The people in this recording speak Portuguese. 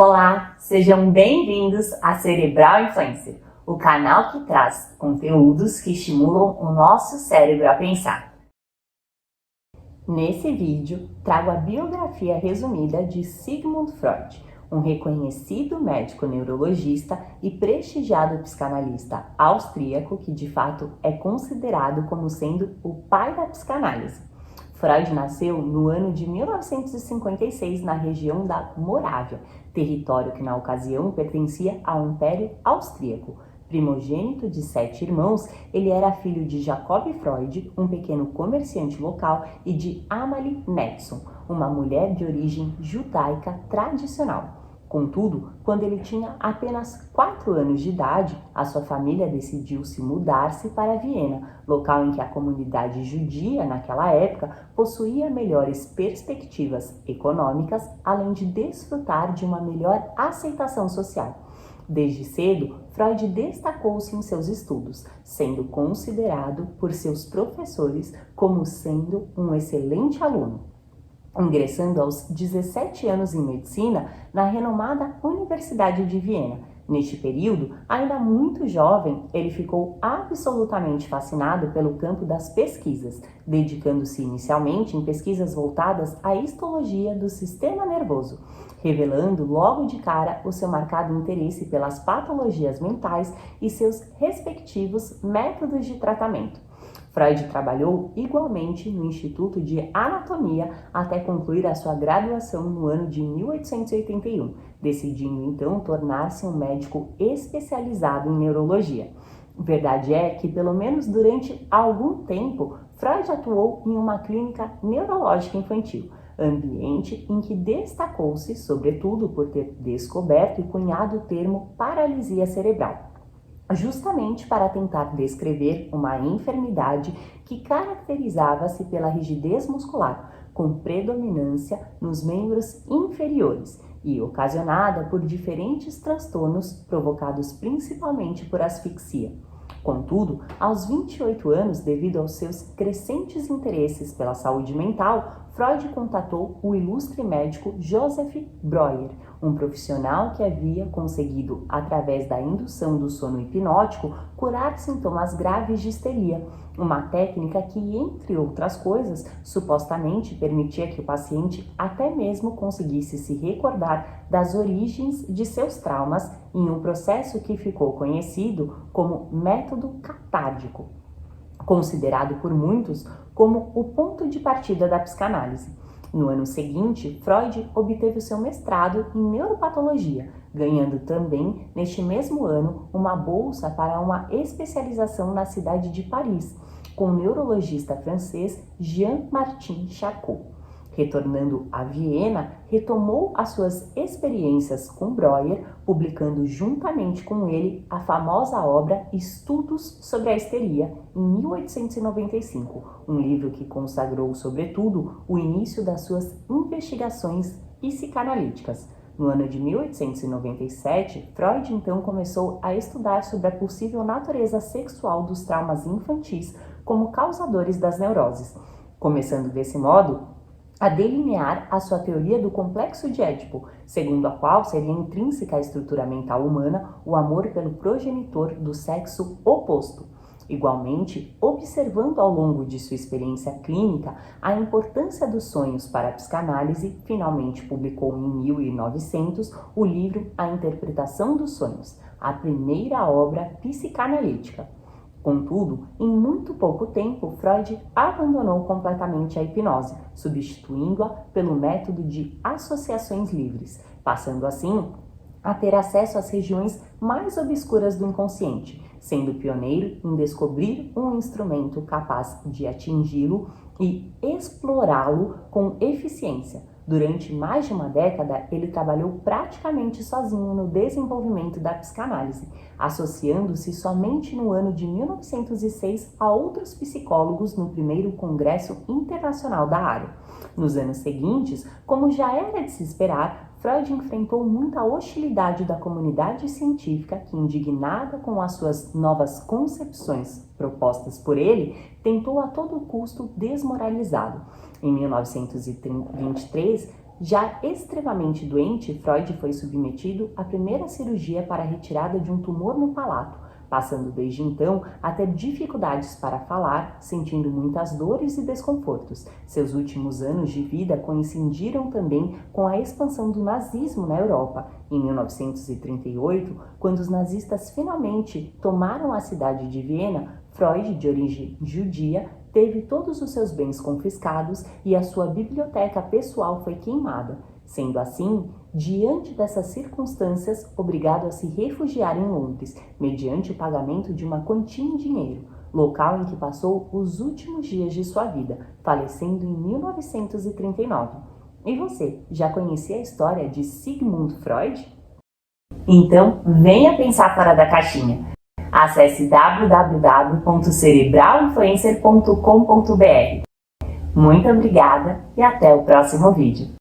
Olá, sejam bem-vindos a Cerebral Influencer, o canal que traz conteúdos que estimulam o nosso cérebro a pensar. Nesse vídeo, trago a biografia resumida de Sigmund Freud, um reconhecido médico neurologista e prestigiado psicanalista austríaco que, de fato, é considerado como sendo o pai da psicanálise. Freud nasceu no ano de 1956 na região da Morávia, território que na ocasião pertencia ao Império Austríaco. Primogênito de 7 irmãos, ele era filho de Jacob Freud, um pequeno comerciante local, e de Amalie Nettson, uma mulher de origem judaica tradicional. Contudo, quando ele tinha apenas 4 anos de idade, a sua família decidiu se mudar-se para Viena, local em que a comunidade judia naquela época possuía melhores perspectivas econômicas, além de desfrutar de uma melhor aceitação social. Desde cedo, Freud destacou-se em seus estudos, sendo considerado por seus professores como sendo um excelente aluno. Ingressando aos 17 anos em medicina na renomada Universidade de Viena. Neste período, ainda muito jovem, ele ficou absolutamente fascinado pelo campo das pesquisas, dedicando-se inicialmente em pesquisas voltadas à histologia do sistema nervoso, revelando logo de cara o seu marcado interesse pelas patologias mentais e seus respectivos métodos de tratamento. Freud trabalhou igualmente no Instituto de Anatomia até concluir a sua graduação no ano de 1881, decidindo então tornar-se um médico especializado em neurologia. Verdade é que, pelo menos durante algum tempo, Freud atuou em uma clínica neurológica infantil, ambiente em que destacou-se, sobretudo, por ter descoberto e cunhado o termo paralisia cerebral, justamente para tentar descrever uma enfermidade que caracterizava-se pela rigidez muscular, com predominância nos membros inferiores e ocasionada por diferentes transtornos provocados principalmente por asfixia. Contudo, aos 28 anos, devido aos seus crescentes interesses pela saúde mental, Freud contatou o ilustre médico Joseph Breuer, um profissional que havia conseguido, através da indução do sono hipnótico, curar sintomas graves de histeria, uma técnica que, entre outras coisas, supostamente permitia que o paciente até mesmo conseguisse se recordar das origens de seus traumas em um processo que ficou conhecido como método catártico, considerado por muitos como o ponto de partida da psicanálise. No ano seguinte, Freud obteve o seu mestrado em neuropatologia, ganhando também, neste mesmo ano, uma bolsa para uma especialização na cidade de Paris, com o neurologista francês Jean-Martin Charcot. Retornando a Viena, retomou as suas experiências com Breuer, publicando juntamente com ele a famosa obra Estudos sobre a Histeria, em 1895, um livro que consagrou, sobretudo, o início das suas investigações psicanalíticas. No ano de 1897, Freud então começou a estudar sobre a possível natureza sexual dos traumas infantis como causadores das neuroses, começando desse modo a delinear a sua teoria do complexo de Édipo, segundo a qual seria intrínseca à estrutura mental humana o amor pelo progenitor do sexo oposto. Igualmente, observando ao longo de sua experiência clínica a importância dos sonhos para a psicanálise, finalmente publicou em 1900 o livro A Interpretação dos Sonhos, a primeira obra psicanalítica. Contudo, em muito pouco tempo, Freud abandonou completamente a hipnose, substituindo-a pelo método de associações livres, passando assim a ter acesso às regiões mais obscuras do inconsciente, sendo pioneiro em descobrir um instrumento capaz de atingi-lo e explorá-lo com eficiência. Durante mais de uma década, ele trabalhou praticamente sozinho no desenvolvimento da psicanálise, associando-se somente no ano de 1906 a outros psicólogos no primeiro Congresso Internacional da área. Nos anos seguintes, como já era de se esperar, Freud enfrentou muita hostilidade da comunidade científica que, indignada com as suas novas concepções propostas por ele, tentou a todo custo desmoralizá-lo. Em 1923, Já extremamente doente, Freud foi submetido à primeira cirurgia para a retirada de um tumor no palato, passando desde então a ter dificuldades para falar, sentindo muitas dores e desconfortos. Seus últimos anos de vida coincidiram também com a expansão do nazismo na Europa. Em 1938, quando os nazistas finalmente tomaram a cidade de Viena, Freud, de origem judia, teve todos os seus bens confiscados e a sua biblioteca pessoal foi queimada. Sendo assim, diante dessas circunstâncias, obrigado a se refugiar em Londres, mediante o pagamento de uma quantia em dinheiro, local em que passou os últimos dias de sua vida, falecendo em 1939. E você, já conhecia a história de Sigmund Freud? Então, venha pensar fora da caixinha. Acesse www.cerebralinfluencer.com.br. Muito obrigada e até o próximo vídeo.